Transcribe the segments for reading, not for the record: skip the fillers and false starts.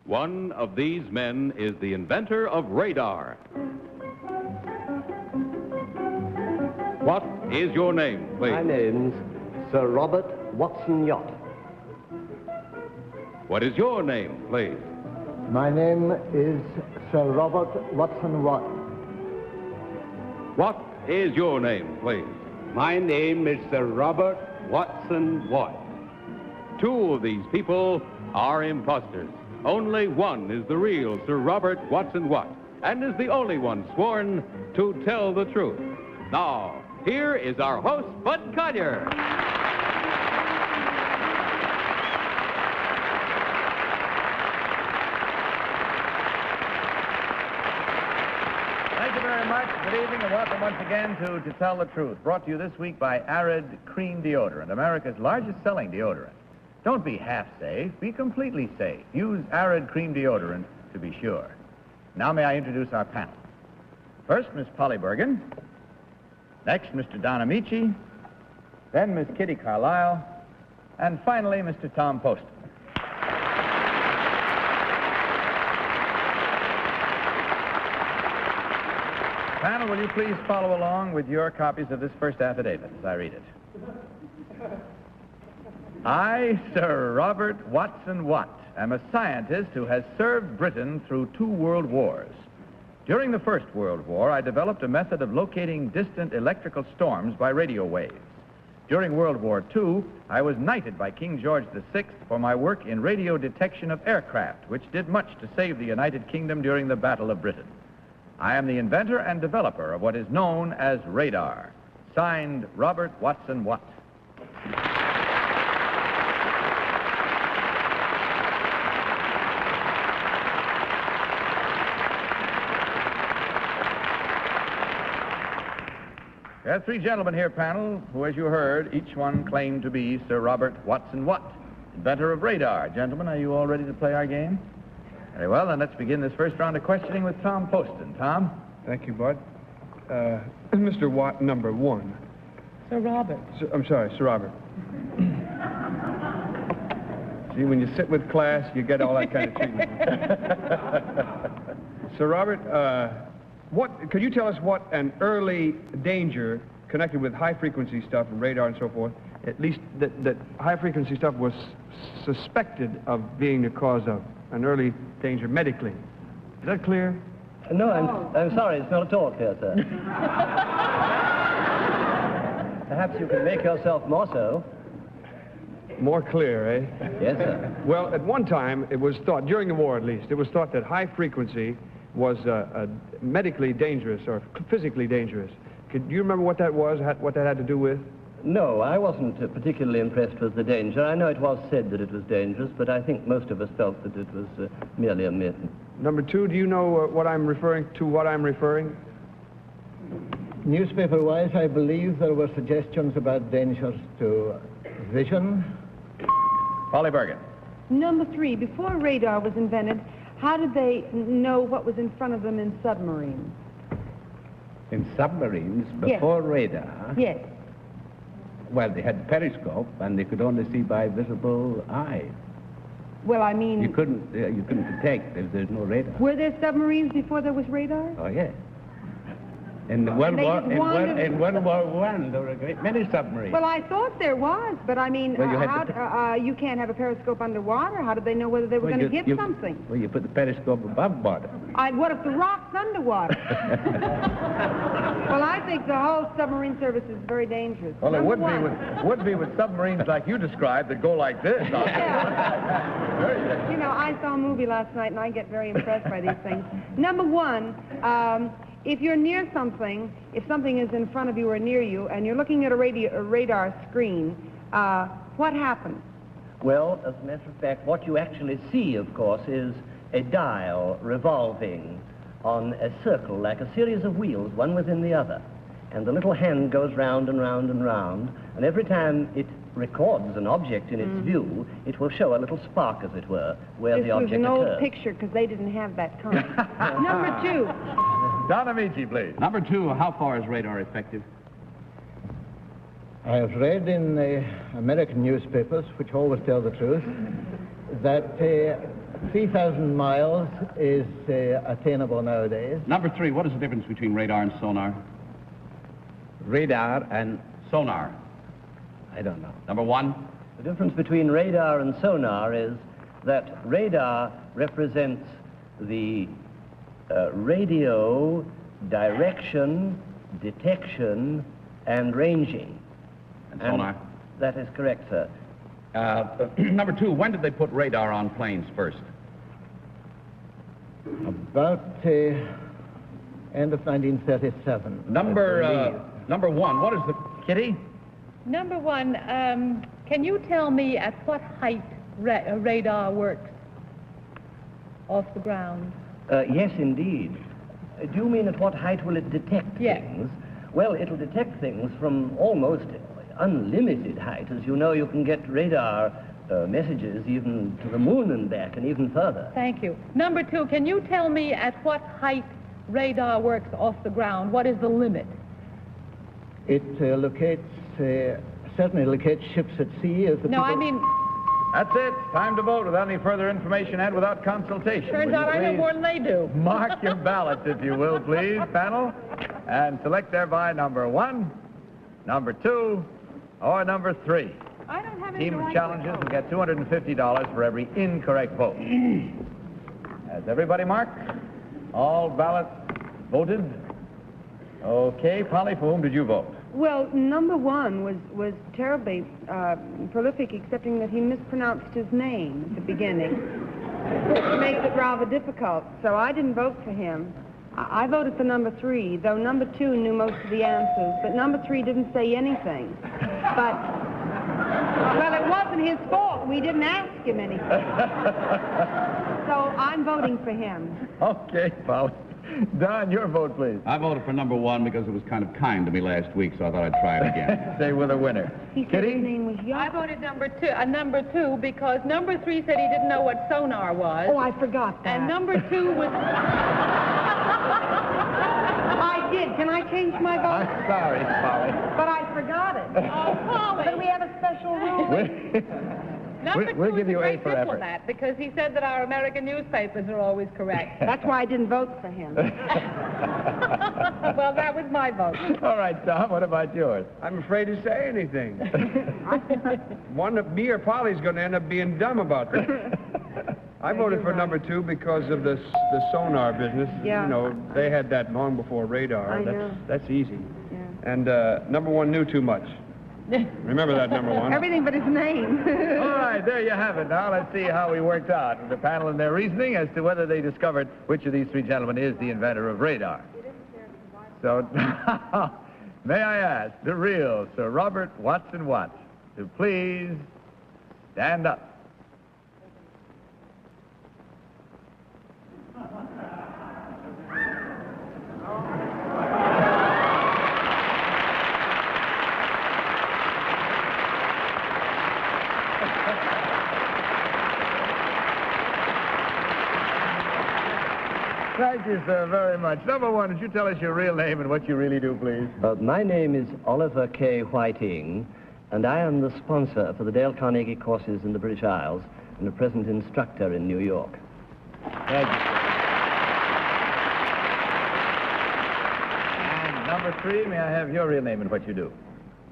One of these men is the inventor of radar. What is your name, please? My name's Sir Robert Watson Yacht. What is your name, please? My name is Sir Robert Watson Watt. What is your name, please? My name is Sir Robert Watson Watt. Two of these people are imposters. Only one is the real Sir Robert Watson Watt, and is the only one sworn to tell the truth. Now, here is our host, Bud Collier. Thank you very much. Good evening and welcome once again to Tell the Truth, brought to you this week by Arid Cream Deodorant, America's largest selling deodorant. Don't be half safe, be completely safe. Use Arid Cream Deodorant to be sure. Now may I introduce our panel. First, Miss Polly Bergen. Next, Mr. Don Ameche. Then Miss Kitty Carlisle. And finally, Mr. Tom Poston. Panel, will you please follow along with your copies of this first affidavit as I read it? I, Sir Robert Watson Watt, am a scientist who has served Britain through 2 world wars. During the First World War, I developed a method of locating distant electrical storms by radio waves. During World War II, I was knighted by King George VI for my work in radio detection of aircraft, which did much to save the United Kingdom during the Battle of Britain. I am the inventor and developer of what is known as radar. Signed, Robert Watson Watt. We have 3 gentlemen here, panel, who, as you heard, each one claimed to be Sir Robert Watson Watt, inventor of radar. Gentlemen, are you all ready to play our game? Very well, then let's begin this first round of questioning with Tom Poston. Tom? Thank you, Bud. Mr. Watt, number 1. Sir Robert. I'm sorry, Sir Robert. See, when you sit with class, you get all that kind of treatment. Sir Robert, could you tell us what an early danger connected with high-frequency stuff and radar and so forth, at least that high-frequency stuff was suspected of being the cause of an early danger medically? Is that clear? No, I'm sorry, it's not at all clear, sir. Perhaps you can make yourself more so. More clear, eh? Yes, sir. Well, at one time, it was thought, during the war at least, it was thought that high frequency was medically dangerous or physically dangerous. Do you remember what that was, what that had to do with? No, I wasn't particularly impressed with the danger. I know it was said that it was dangerous, but I think most of us felt that it was merely a myth. Number 2, do you know what I'm referring? Newspaper-wise, I believe there were suggestions about dangers to vision. Polly Bergen. Number 3, before radar was invented, how did they know what was in front of them in submarines? In submarines, before radar? Yes. Well, they had periscope, and they could only see by visible eye. Well, I mean... You couldn't detect if there's no radar. Were there submarines before there was radar? Oh, yes. In World War I, there were a great many submarines. Well, I thought there was, but I mean, well, you can't have a periscope underwater. How did they know whether they were going to hit something? Well, you put the periscope above water. What if the rock's underwater? Well, I think the whole submarine service is very dangerous. Well, it would be with submarines like you described that go like this. Yeah. You know, I saw a movie last night, and I get very impressed by these things. Number 1, if you're near something, if something is in front of you or near you, and you're looking at a radar screen, what happens? Well, as a matter of fact, what you actually see, of course, is a dial revolving on a circle, like a series of wheels, one within the other. And the little hand goes round and round and round, and every time it records an object in its view, it will show a little spark, as it were, where the object occurs. This was an old picture, because they didn't have that kind. Number 2. Don Ameche, please. Number 2, how far is radar effective? I have read in American newspapers, which always tell the truth, that 3,000 miles is attainable nowadays. Number 3, what is the difference between radar and sonar? Radar and... Sonar. I don't know. Number 1? The difference between radar and sonar is that radar represents the radio direction, detection, and ranging. And sonar? That is correct, sir. Number 2, when did they put radar on planes first? About end of 1937. Number 1, what is the... Kitty? Number 1, can you tell me at what height radar works off the ground? Yes, indeed. Do you mean at what height will it detect Yes. things? Well, it'll detect things from almost unlimited height. As you know, you can get radar messages even to the moon and back, and even further. Thank you. Number 2, can you tell me at what height radar works off the ground? What is the limit? It certainly locates ships at sea as the No, I mean, That's it. Time to vote without any further information and without consultation. turns Will you out I know please more than they do. Mark your ballots, if you will, please, panel, and select thereby number 1, number 2, or number 3. I don't have any Team of right challengers will get $250 for every incorrect vote. Has everybody marked? All ballots voted? Okay, Polly, for whom did you vote? Well, number 1 was terribly prolific, excepting that he mispronounced his name at the beginning, which makes it rather difficult. So I didn't vote for him. I voted for number 3, though number 2 knew most of the answers, but number 3 didn't say anything. But, well, it wasn't his fault. We didn't ask him anything. So I'm voting for him. Okay, Polly. Don, your vote, please. I voted for number 1 because it was kind of kind to me last week, so I thought I'd try it again. Stay with a winner. He said Kitty? his name was I Young. voted number 2 because number 3 said he didn't know what sonar was. Oh, I forgot that. And number 2 was... I did. Can I change my vote? I'm sorry, Polly. But I forgot it. Oh, Polly. But we have a special rule. Number We'll 2 give is you a A great for effort. diplomat because he said that our American newspapers are always correct. That's why I didn't vote for him. Well, that was my vote. All right, Tom, what about yours? I'm afraid to say anything. One of me or Polly's going to end up being dumb about that. I voted for number 2 because of the sonar business. Yeah. You know, they had that long before radar. I know. That's easy. Yeah. And number 1 knew too much. Remember that, number 1. Everything but his name. All right, there you have it. Now let's see how we worked out with the panel and their reasoning as to whether they discovered which of these 3 gentlemen is the inventor of radar. So, may I ask the real Sir Robert Watson Watt to please stand up. Thank you, sir, very much. Number 1, would you tell us your real name and what you really do, please? My name is Oliver K. Whiting, and I am the sponsor for the Dale Carnegie courses in the British Isles and a present instructor in New York. Thank you, sir. And number 3, may I have your real name and what you do?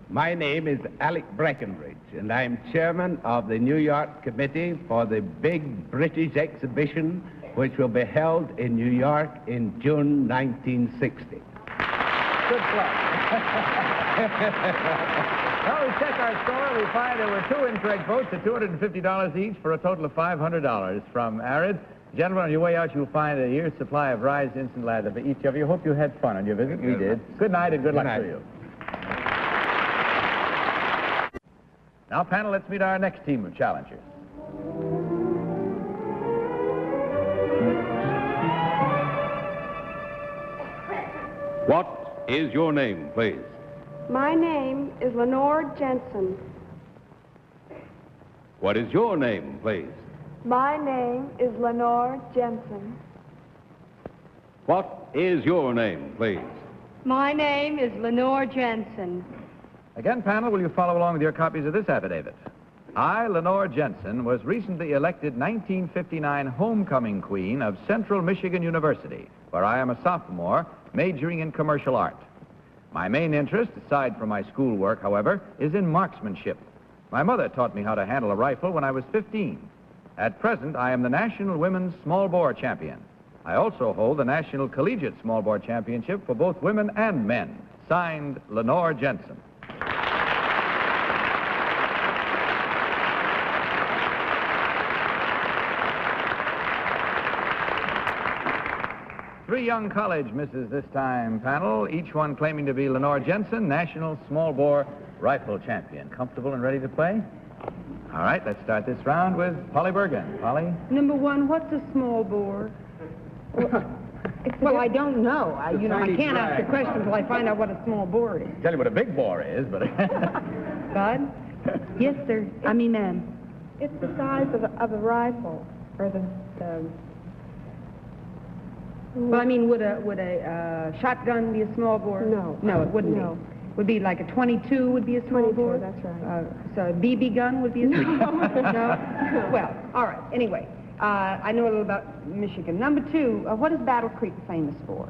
My name is Alec Breckenridge, and I'm chairman of the New York Committee for the big British exhibition which will be held in New York in June 1960. Good luck. Well, we check our score. We find there were 2 incorrect votes at $250 each for a total of $500 from Arid. Gentlemen, on your way out, you'll find a year's supply of Rise Instant Lather for each of you. Hope you had fun on your visit. We did. Good night and good luck to you. Now, panel, let's meet our next team of challengers. What is your name, please? My name is Lenore Jensen. What is your name, please? My name is Lenore Jensen. What is your name, please? My name is Lenore Jensen. Again, panel, will you follow along with your copies of this affidavit? I, Lenore Jensen, was recently elected 1959 homecoming queen of Central Michigan University, where I am a sophomore, majoring in commercial art. My main interest, aside from my schoolwork, however, is in marksmanship. My mother taught me how to handle a rifle when I was 15. At present, I am the National Women's Small Bore Champion. I also hold the National Collegiate Small Bore Championship for both women and men. Signed, Lenore Jensen. Three young college misses this time, panel, each one claiming to be Lenore Jensen, National Small Bore Rifle Champion. Comfortable and ready to play? All right, let's start this round with Polly Bergen. Polly? Number one, what's a small bore? Well, I don't know. I can't ask a question until I find out what a small bore is. Tell you what a big bore is, but... Bud? Yes, sir. I mean, ma'am. It's the size of a rifle, or the Well, I mean, would a shotgun be a small bore? No. No, it wouldn't No. be. Would be like a 22 would be a small 22, bore? that's right. So a BB gun would be a small bore? No? Well, all right. Anyway, I know a little about Michigan. Number two, what is Battle Creek famous for?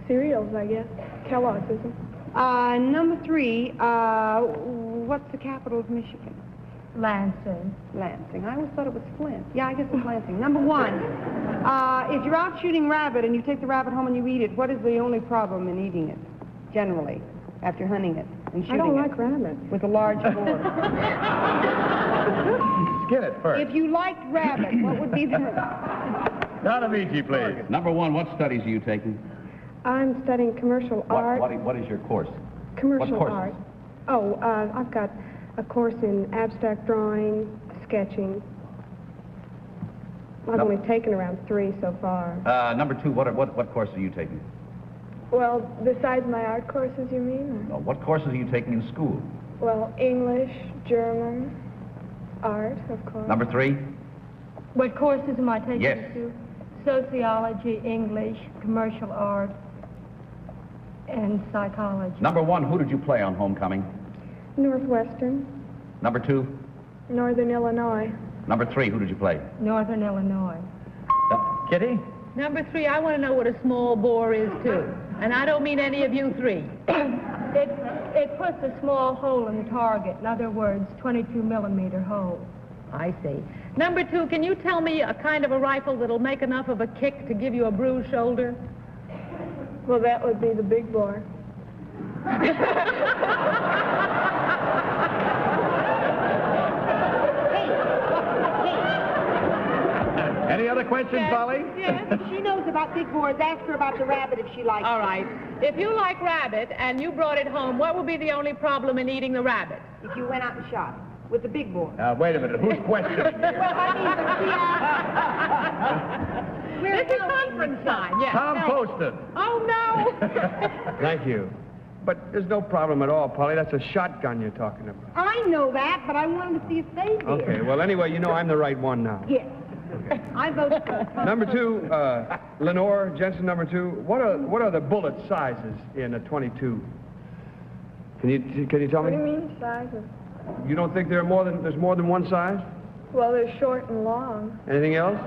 cereals, I guess. Kellogg's, isn't it? Number three, what's the capital of Michigan? Lansing. Lansing. I always thought it was Flint. Yeah, I guess it's Lansing. Number one, if you're out shooting rabbit and you take the rabbit home and you eat it, what is the only problem in eating it, generally, after hunting it and shooting it? I don't like rabbit. With a large bore. Skin it first. If you liked rabbit, what would be the... Not Ameche, please. Number one, what studies are you taking? I'm studying commercial art. What is your course? Commercial what courses? art. Oh, I've got a course in abstract drawing, sketching. I've only taken around 3 so far. Number two, what course are you taking? Well, besides my art courses, you mean? No, what courses are you taking in school? Well, English, German, art, of course. Number three? What courses am I taking? Yes. Sociology, English, commercial art, and psychology. Number one, who did you play on homecoming? Northwestern, Number two? Northern Illinois. Number three, who did you play? Northern Illinois. Kitty? Number 3, I want to know what a small bore is, too. And I don't mean any of you 3. It puts a small hole in the target. In other words, 22-millimeter hole. I see. Number 2, can you tell me a kind of a rifle that'll make enough of a kick to give you a bruised shoulder? Well, that would be the big bore. Any other questions, Polly? Yes, if she knows about big bores, ask her about the rabbit if she likes All it. right. If you like rabbit and you brought it home, what would be the only problem in eating the rabbit? If you went out and shot it with the big bore. Now, wait a minute. Who's questioning? Well, I mean, but This is conference time, yes. Tom Poston. Oh, no. Thank you. But there's no problem at all, Polly. That's a shotgun you're talking about. I know that, but I wanted to see if they did. Okay, well, anyway, you know I'm the right one now. Yes. I vote for... Number 2, Lenore Jensen, number 2. What are the bullet sizes in a 22? Can you tell What me? do you mean, sizes? You don't think there's more than one size? Well, they're short and long. Anything else?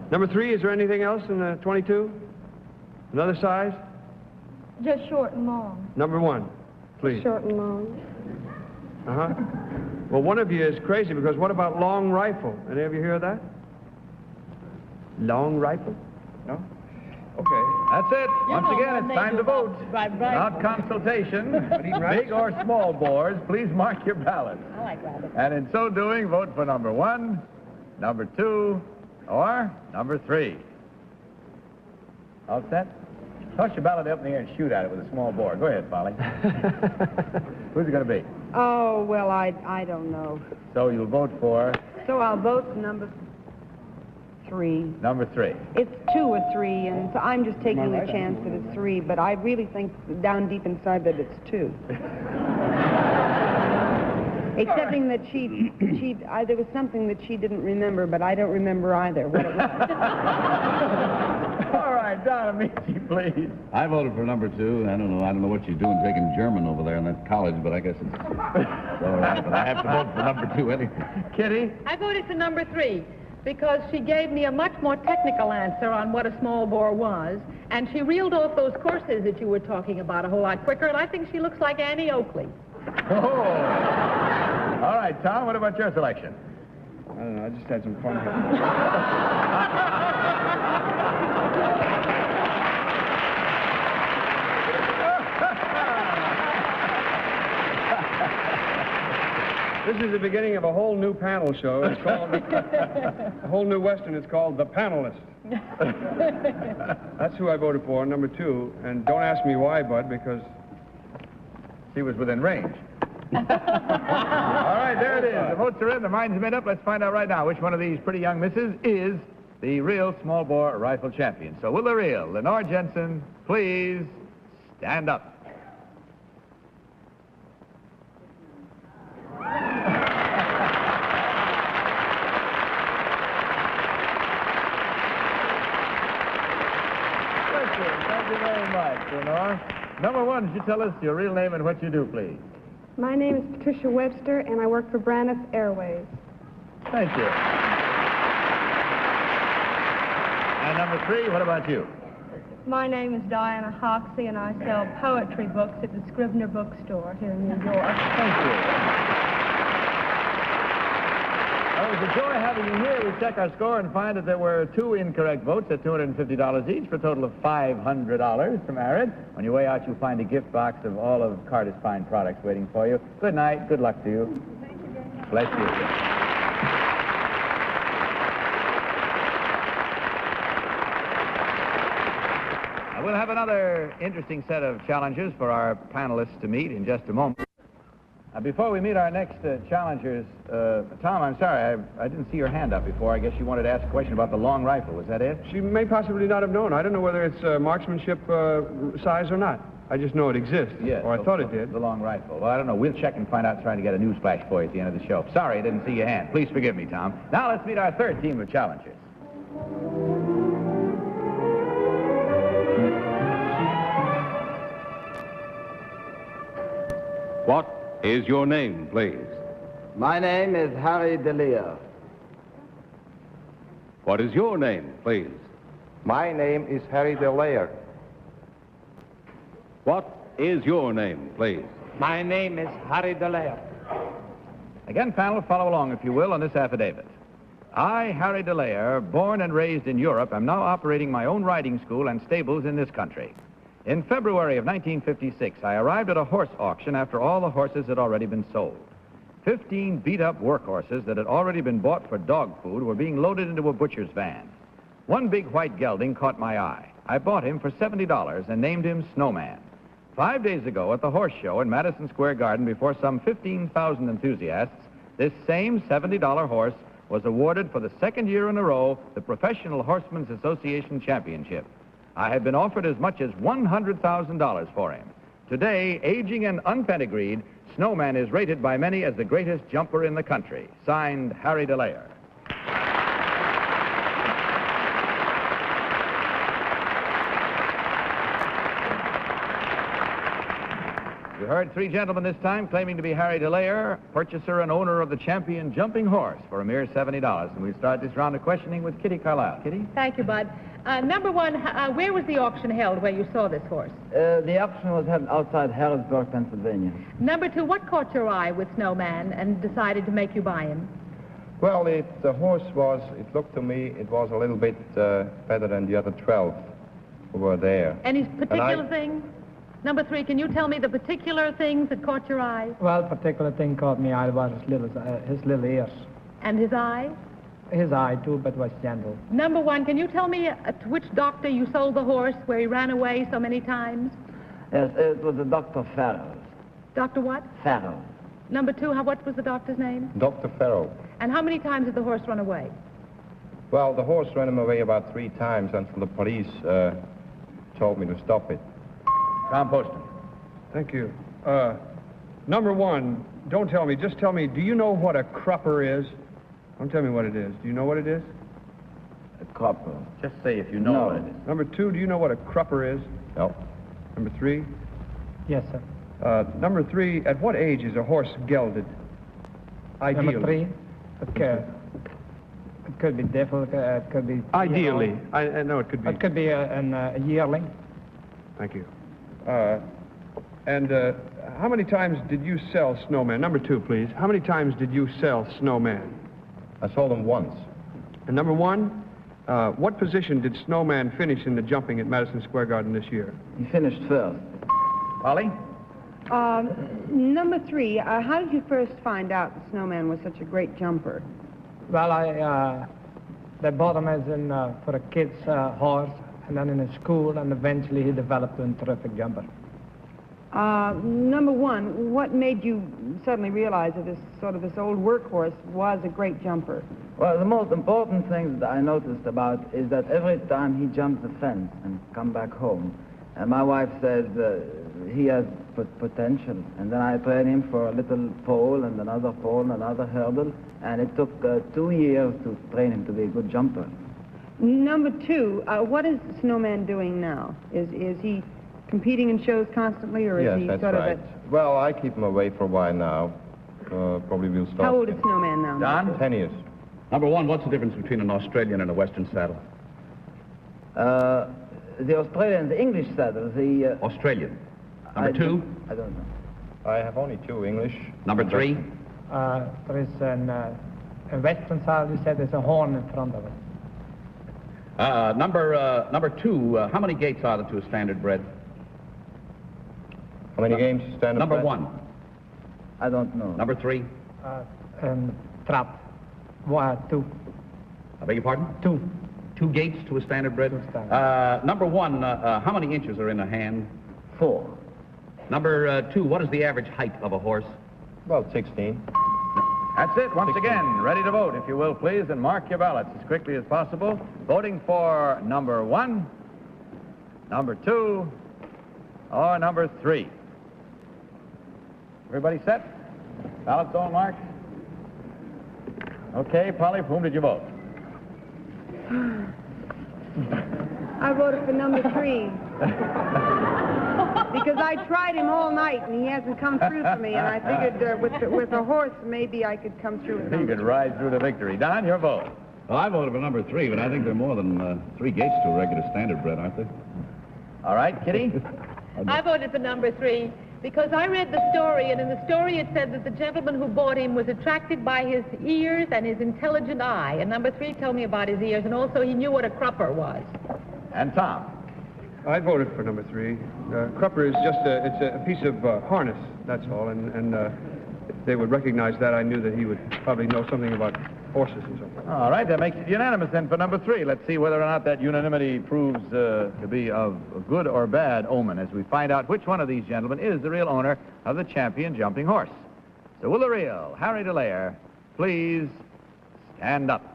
Number 3, is there anything else in the 22? Another size? Just short and long. Number 1, please. Short and long. Uh-huh. Well, one of you is crazy, because what about long rifle? Any of you hear that? Long rifle? No? Okay. That's it. Once again, it's time to vote. Right. Without consultation, big or small bores, please mark your ballots. I like rabbit. And in so doing, vote for number 1, number 2, or number 3. All set? Toss your ballot up in the air and shoot at it with a small bore. Go ahead, Polly. Who's it going to be? Oh, well, I don't know. So you'll vote for So I'll vote for number 3. number 3. It's 2 or 3, and so I'm just taking the chance that it's 3, but I really think down deep inside that it's 2. Excepting that there was something that she didn't remember, but I don't remember either what it was. All right. right, Don Ameche, please. I voted for number 2. I don't know what she's doing drinking German over there in that college, but I guess it's all right. But I have to vote for number 2 anyway. Kitty? I voted for number 3 because she gave me a much more technical answer on what a small bore was, and she reeled off those courses that you were talking about a whole lot quicker, and I think she looks like Annie Oakley. Oh. All right, Tom, what about your selection? I don't know, I just had some fun here. This is the beginning of a whole new panel show. It's called a whole new Western. It's called The Panelist. That's who I voted for, number 2. And don't ask me why, Bud, because she was within range. All right, there it is. The votes are in. The minds are made up. Let's find out right now which one of these pretty young misses is the real small bore rifle champion. So will the real Lenore Jensen please stand up? Thank you very much, Lenore. Number 1, would you tell us your real name and what you do, please? My name is Patricia Webster, and I work for Braniff Airways. Thank you. And number 3, what about you? My name is Diana Hoxie, and I sell poetry books at the Scribner Bookstore here in New York. Thank you. Well, it was a joy having you here. We check our score and find that there were 2 incorrect votes at $250 each for a total of $500 from Arid. When you weigh out, you'll find a gift box of all of Carter's fine products waiting for you. Good night. Good luck to you. Thank you very much. Bless you. We'll have another interesting set of challenges for our panelists to meet in just a moment. Before we meet our next challengers, Tom, I'm sorry, I didn't see your hand up before. I guess you wanted to ask a question about the long rifle. Was that it? she may possibly not have known. I don't know whether it's marksmanship size or not. I just know it exists. Yes. Or I thought it did. The long rifle. Well, I don't know. We'll check and find out, trying to get a news flash for you at the end of the show. Sorry, I didn't see your hand. Please forgive me, Tom. Now let's meet our third team of challengers. What is your name, please? My name is Harry Dulleir. What is your name, please? My name is Harry Dulleir. What is your name, please? My name is Harry Dulleir. Again, panel, follow along, if you will, on this affidavit. I, Harry Dulleir, born and raised in Europe, am now operating my own riding school and stables in this country. In February of 1956, I arrived at a horse auction after all the horses had already been sold. 15 beat-up workhorses that had already been bought for dog food were being loaded into a butcher's van. One big white gelding caught my eye. I bought him for $70 and named him Snowman. 5 days ago at the horse show in Madison Square Garden before some 15,000 enthusiasts, this same $70 horse was awarded for the second year in a row the Professional Horsemen's Association Championship. I had been offered as much as $100,000 for him. Today, aging and unpedigreed, Snowman is rated by many as the greatest jumper in the country. Signed, Harry Dulleir. You heard 3 gentlemen this time claiming to be Harry Dulleir, purchaser and owner of the champion jumping horse for a mere $70. And we start this round of questioning with Kitty Carlisle. Kitty? Thank you, Bud. Number 1, where was the auction held where you saw this horse? The auction was held outside Harrisburg, Pennsylvania. Number 2, what caught your eye with Snowman and decided to make you buy him? Well, the horse was, it looked to me, it was a little bit better than the other 12 who were there. Any particular thing? Number 3, can you tell me the particular things that caught your eye? Well, particular thing caught me eye was his little ears. And his eye? His eye, too, but was gentle. Number 1, can you tell me to which doctor you sold the horse where he ran away so many times? Yes, it was a Dr. Farrell. Dr. what? Farrell. Number 2, what was the doctor's name? Dr. Farrell. And how many times did the horse run away? Well, the horse ran him away about 3 times until the police told me to stop it. Tom Poston. Thank you. Number 1, don't tell me, just tell me, do you know what a crupper is? Don't tell me what it is. Do you know what it is? A crupper. Just say if you know what it is. Number 2, do you know what a crupper is? No. Number 3? Yes, sir. Number 3, at what age is a horse gelded? Ideally. Number 3, it could be devil, it could be... Ideally. I know it could be. It could be a yearling. Thank you. And how many times did you sell Snowman? Number 2, please. How many times did you sell Snowman? I sold him once. And number 1, what position did Snowman finish in the jumping at Madison Square Garden this year? He finished first. Polly? Number 3, how did you first find out that Snowman was such a great jumper? Well, they bought him as in for a kid's horse, and then in a school, and eventually he developed into a terrific jumper. Number 1, what made you suddenly realize that this old workhorse was a great jumper? Well, the most important thing that I noticed about is that every time he jumps the fence and come back home, and my wife said he has potential, and then I trained him for a little pole and another pole and another hurdle, and it took 2 years to train him to be a good jumper. Number 2, what is Snowman doing now? Is he competing in shows constantly, or is Yes, he that's sort right. of a... Well, I keep him away for a while now. Probably we'll stop. How old is Snowman now? Don? 10 years. Number 1, what's the difference between an Australian and a Western saddle? The Australian, the English saddle, the... Australian. Number 2? I don't know. I have only 2 English. Number 3? There is a Western saddle, you said there's a horn in front of it. Number 2, how many gates are there to a standard bred? How many games stand up? Number 1. I don't know. Number 3? Trap. 2. I beg your pardon? 2. 2 gates to a standard bred? Number 1, how many inches are in a hand? 4. Number 2, what is the average height of a horse? About 16. That's it. Once again, ready to vote, if you will, please, and mark your ballots as quickly as possible. Voting for number 1, number 2, or number 3. Everybody set? Ballots all marked? Okay, Polly, for whom did you vote? I voted for number 3. Because I tried him all night, and he hasn't come through for me, and I figured with a horse, maybe I could come through with You him. could ride through to victory. Don, your vote. Well, I voted for number 3, but I think there are more than 3 gates to a regular standard bred, aren't there? All right, Kitty? I voted for number 3 because I read the story, and in the story it said that the gentleman who bought him was attracted by his ears and his intelligent eye. And number 3 told me about his ears, and also he knew what a crupper was. And Tom? I voted for number 3. Crupper is just a piece of harness, that's all, and if they would recognize that, I knew that he would probably know something about horses and so forth. All right, that makes it unanimous then for number 3. Let's see whether or not that unanimity proves to be of a good or bad omen as we find out which one of these gentlemen is the real owner of the champion jumping horse. So will the real Harry Dulleir please stand up?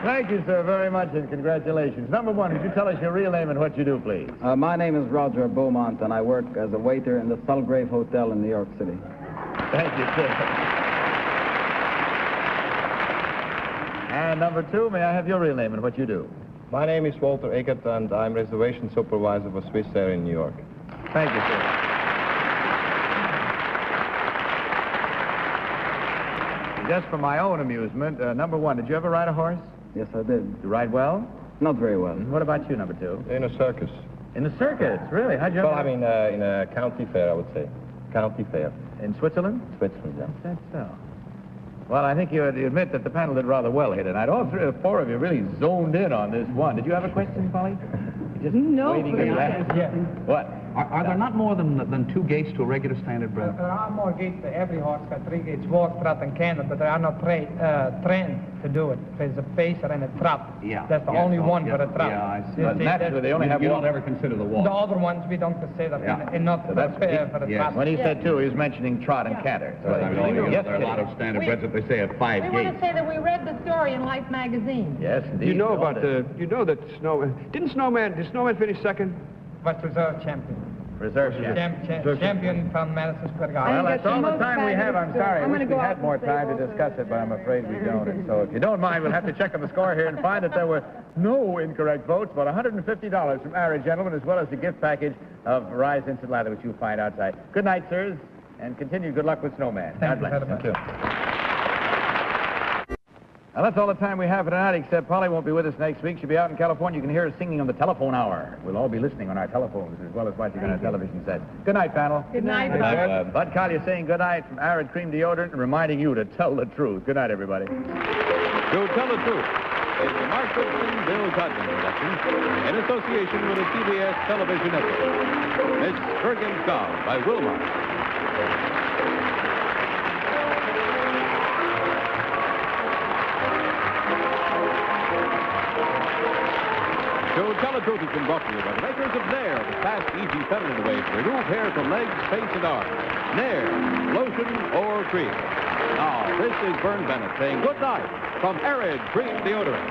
Thank you, sir, very much, and congratulations. Number 1, would you tell us your real name and what you do, please? My name is Roger Beaumont, and I work as a waiter in the Sulgrave Hotel in New York City. Thank you, sir. And number 2, may I have your real name and what you do? My name is Walter Eckert, and I'm reservation supervisor for Swiss Air in New York. Thank you, sir. Just for my own amusement, number 1, did you ever ride a horse? Yes, I did. You ride well? Not very well. What about you, number 2? In a circus. In the circus, really? How'd you Well, ever... I mean, in a county fair, I would say. County fair. In Switzerland? Switzerland, yeah. That's so. Well, I think you admit that the panel did rather well here tonight. All 3 or 4 of you really zoned in on this one. Did you have a question, Polly? Just No, waiting to laugh. Yeah. What? Are there not more than 2 gates to a regular standard bred? There are more gates. Every horse got 3 gates, walk, trot, and canter, but there are no trained to do it. There's a pacer and a trap. Yeah. That's the only one for a trap. Yeah, I see. Naturally, they only have You one. don't ever consider the walk. The other ones we don't consider enough for the trap. When he said 2, he was mentioning trot and canter. So I mean, altogether, yes, there are a lot of standard breds that they say have 5 We gates. want to say that we read the story in Life magazine. Yes, indeed. You know that Snowman, did Snowman finish second? But reserve champion. Reserve Champion from Madison Square Garden. Well, that's all the time we have. I'm sorry. I I'm wish gonna we go had out more and say time to also discuss that it, but I'm afraid we don't. And so if you don't mind, we'll have to check on the score here and find that there were no incorrect votes, but $150 from our gentleman, as well as the gift package of Rise Instant Lather, which you'll find outside. Good night, sirs, and continued good luck with Snowman. God bless. Thank you. Now, that's all the time we have for tonight, except Polly won't be with us next week. She'll be out in California. You can hear her singing on the telephone hour. We'll all be listening on our telephones as well as watching on our television set. Good night, panel. Good night, Bud. Bud Collier saying good night from Arid Cream Deodorant and reminding you to tell the truth. Good night, everybody. To Tell the Truth is the Mark Goodson, Bill Codman production in association with the CBS television network. Miss Bergen's Song by Wilmot. To Tell the Truth has been brought to you by the makers of Nair, the fast, easy feminine way to remove hair from legs, face, and arms. Nair, lotion or cream. Now, this is Vern Bennett saying good night from Arid Cream Deodorant.